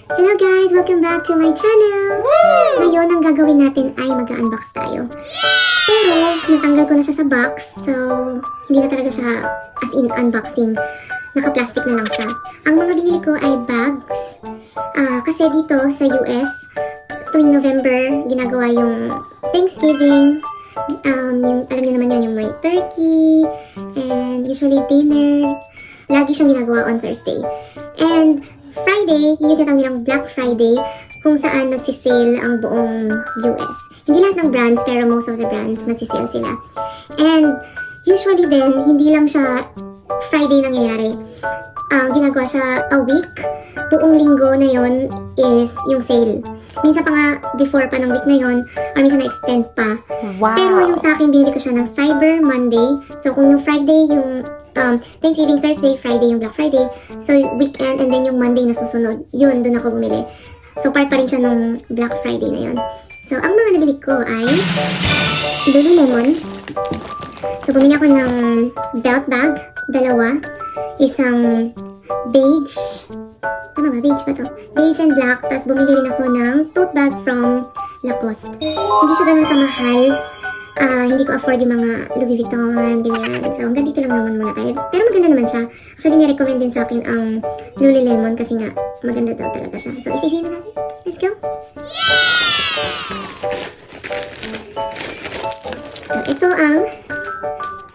Hello guys! Welcome back to my channel! Ngayon, ang gagawin natin ay mag-unbox tayo. Pero, natanggal ko na siya sa box, so hindi na talaga siya as in unboxing. Naka-plastic na lang siya. Ang mga binili ko ay bags. Kasi dito sa US, tuwing November, ginagawa yung Thanksgiving. Alam niyo naman yun, yung may turkey, and usually dinner. Lagi siyang ginagawa on Thursday. And Friday, yun yung tinatawag nilang Black Friday, kung saan nagsisale ang buong US. Hindi lahat ng brands, pero most of the brands nagsisale sila. And usually din, hindi lang siya Friday nangyayari. Ginagawa siya a week. Buong linggo na yon is yung sale. Minsan pa nga, before pa ng week na yon, or minsan na-extend pa. Wow. Pero yung sa akin, binili ko siya ng Cyber Monday. So kung yung Friday, yung Thanksgiving Thursday, Friday yung Black Friday. So weekend, and then yung Monday na susunod. Yun, doon ako bumili. So part pa rin siya ng Black Friday na yun. So ang mga nabili ko ay Lululemon. So bumili ako ng belt bag, dalawa. Isang beige. Tama ba? Beige ba to? Beige and black. Tapos bumili rin ako ng tote bag from Lacoste. Hindi siya ganun kamahal. Hindi ko afford yung mga Louis Vuitton, ganyan. So hanggang dito lang naman muna tayo. Pero maganda naman siya. Actually, nirecommend din sa akin ang Lululemon kasi nga maganda daw talaga siya. So isisihin na natin. Let's go! So ito ang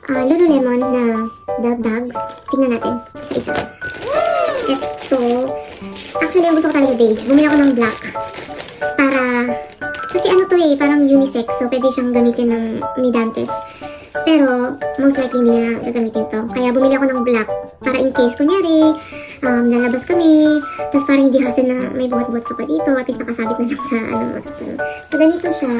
Lululemon na belt bags. Tingnan natin isa-isa. Ito, actually ang gusto ko talaga beige. Bumili ako ng black para, kasi ano to eh, parang unisex. So pwede siyang gamitin ng midantes. Pero most likely hindi niya gagamitin to. Kaya bumili ako ng black para in case, kunyari, lalabas kami, tapos parang hindi hassle na may buhat-buhat ka pa dito, at least nakasabit na lang sa So ganito siya,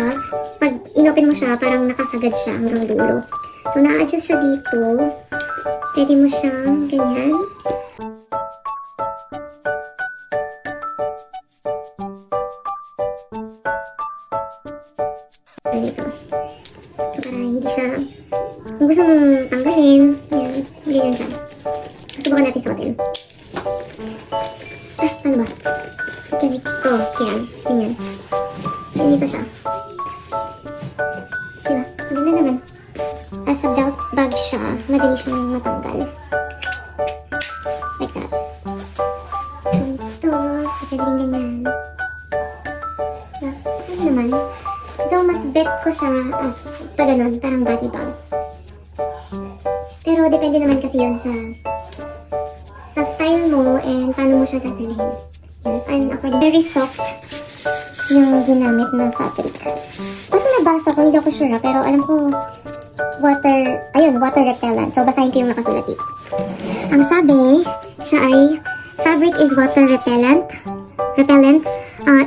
pag inopen mo siya, parang nakasagad siya hanggang dulo. So na-adjust siya dito. Pwede mo siyang ganyan. Ganito. So para hindi siya, kung gusto mong tanggalin, yan, ganyan siya. Subukan natin suotin. Ano ba? Ganito. Yan. Ganyan. Ganito siya. Diba? Maganda naman. As a belt bag siya, madali siyang matanggal. Like that. Ito, pwede rin ganyan. Ano naman? Ito, mas bet ko siya as ganun, parang body bag. Pero depende naman kasi yun sa style mo and paano mo siya tatalhin. And ako, very soft yung ginamit na fabric. Ba't nabasa ko? Hindi ako sure pero alam ko water repellent. So, basahin ko yung nakasulat dito. Ang sabi, siya ay fabric is water repellent.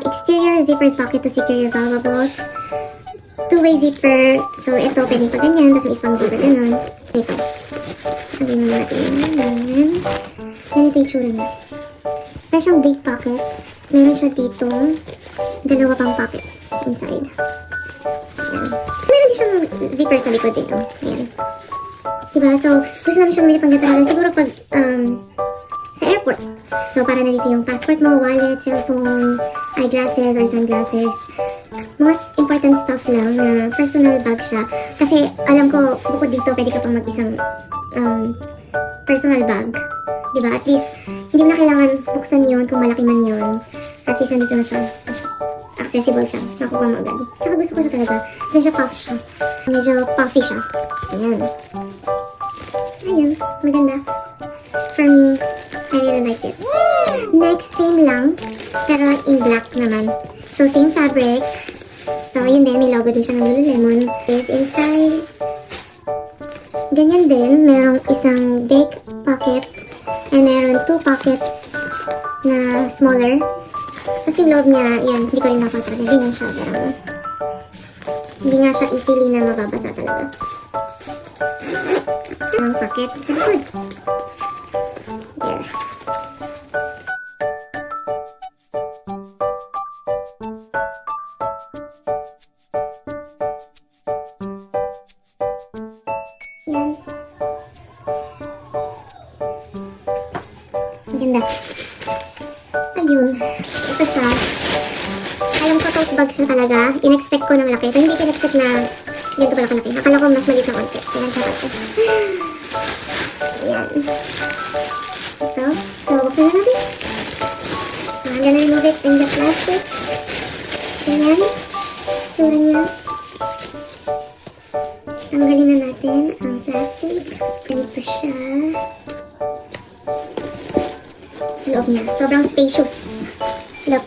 Exterior zippered pocket to secure your valuables. Two-way zipper. So, ito, pwedeng pa ganyan. Tapos may isang zipper ganun. Ito. Sabi mo natin yan. Ganito yung tsura niya. Meron siyang big pocket. Tapos meron siya dito. Dalawa pang pockets inside. Ayan. Meron din siyang zipper sa likod dito. Ayan. Diba? So, gusto namin siyang bumili pang gatalan. Siguro pag sa airport. So, para na dito yung passport mo, wallet, cellphone, eyeglasses or sunglasses. Most important stuff lang na personal bag siya. Kasi alam ko, bukod dito, pwede ka pang mag-isang personal bag. Diba? At least, hindi mo na kailangan buksan yun kung malaki man yun. At least, nandito na siya. Accessible siya. Nakukuha mo agad. Tsaka gusto ko siya talaga. Medyo puff siya. Medyo puffy siya. Ayan. Ayun. Maganda. For me, I really like it. Next, same lang. Pero in black naman. So, same fabric. So, yun din. May logo din siya ng Lululemon. Is inside. Ganyan din. Merong isang big pocket. And meron 2 pockets na smaller. Tapos yung loob niya, yan, hindi ko rin napatag. Hindi nga siya, pero hindi nga siya easily na mababasa talaga. Ang pocket sa likod. There. Yan. Ang ganda. Ayun. Ito siya. Alam ko tote bag siya talaga. In-expect ko na malaki. Pero hindi in-expect na ganito pala kalaki. Akala ko mas maliit na konti. Ayan siya ito. Ayan. Ito. So, buksan na natin. So, I'm gonna remove it in the plastic. Ayan. Sure niya. Tanggalin na natin ang plastic. Ganito siya. Loob niya. Sobrang spacious. Look.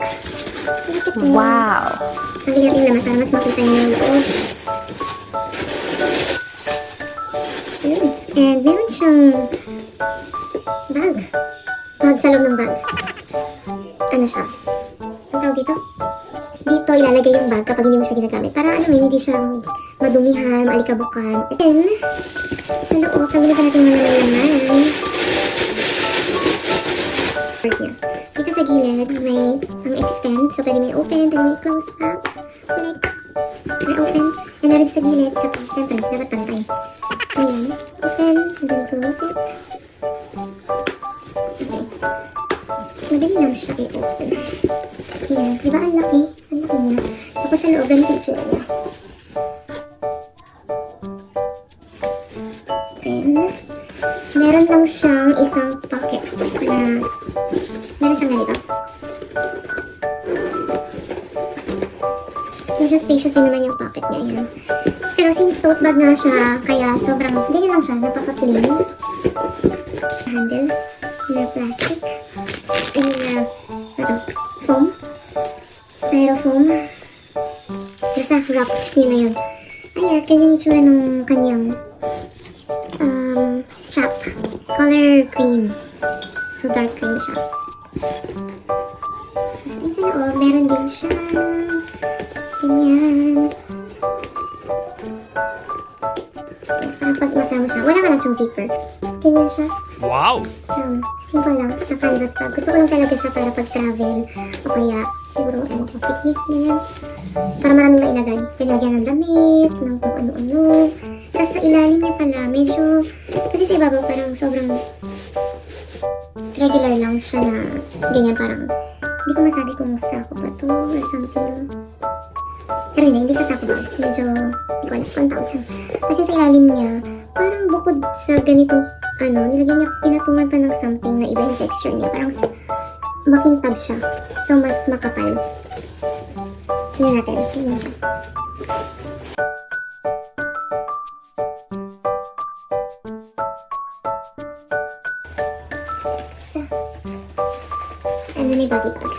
Look at this. Wow! Tanggalin natin yung laman para mas makita niyo yung loob. Ayun. And meron siyang bag. Bag sa loob ng bag. Ano siya? Ang tawag dito? Dito ilalagay yung bag kapag hindi mo siya ginagamit. Para ano hindi siya madumihan, maalikabukan. And then, sa loob, tanggalin pa natin mga laman. Dito sa gilid, may ang extend. So, pwede may open, pwede may close up. Like, may open. And meron sa gilid, isa pa. Siyempre, dapat pantay. Ayan. Open, and then close it. Okay. Madali lang siya i-open. Ayan. Diba ang laki? Ang laki niya. Tapos sa loob, ganito yung tsura niya. Then, meron lang siyang isang pocket na meron siyang ganito. Medyo spacious din naman yung pocket niya. Ayan. Pero since tote bag nga siya, kaya sobrang, ganyan lang siya, napaka-clean. Handle na plastic. And na, foam. Styrofoam. Basta wrap niya na yun. Ayan, ganyan yung tsura ng kanyang strap. Color green. So, dark green siya. Tapos, sa loob, meron din siya. Ganyan. Parang pag masama siya. Wala ka lang siyang zipper. Ganyan siya. Wow! Simple lang. Na canvas bag. Gusto ko lang talaga siya para pag-travel. O kaya, siguro, picnic, ganyan. Para maraming mailagay. Pinagyan ng damit, ng kung ano-ano. Tapos sa ilalim niya pala, medyo, kasi sa ibabaw parang sobrang regular lang siya na ganyan parang, hindi ko masabi kung sako pa to or something. Pero hindi siya sako ba? Medyo, hindi ko alam kung tawag siya. Kasi sa ilalim niya, parang bukod sa ganitong, nilagyan niya, pinatungan pa ng something na iba yung texture niya. Parang makintab siya. So, mas makapal. Tingnan natin. Tingnan siya. And then may body bag.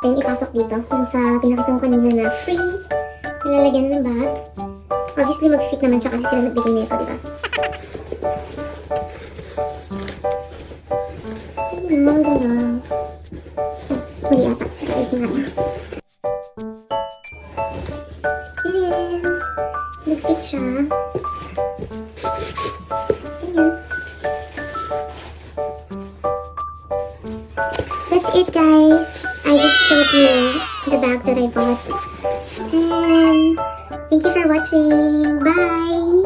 Then ipasok dito. Yung sa pinakita ko kanina na free. Nilalagyan ng bag. Obviously mag-fit naman siya kasi sila nagbigay nito, diba? Ayun, ang ganda. Huli ata. Ayos nga yan. Ayan. Nag-fit siya. Ayan. That's it, guys. I just showed you the bags that I bought. And thank you for watching. Bye!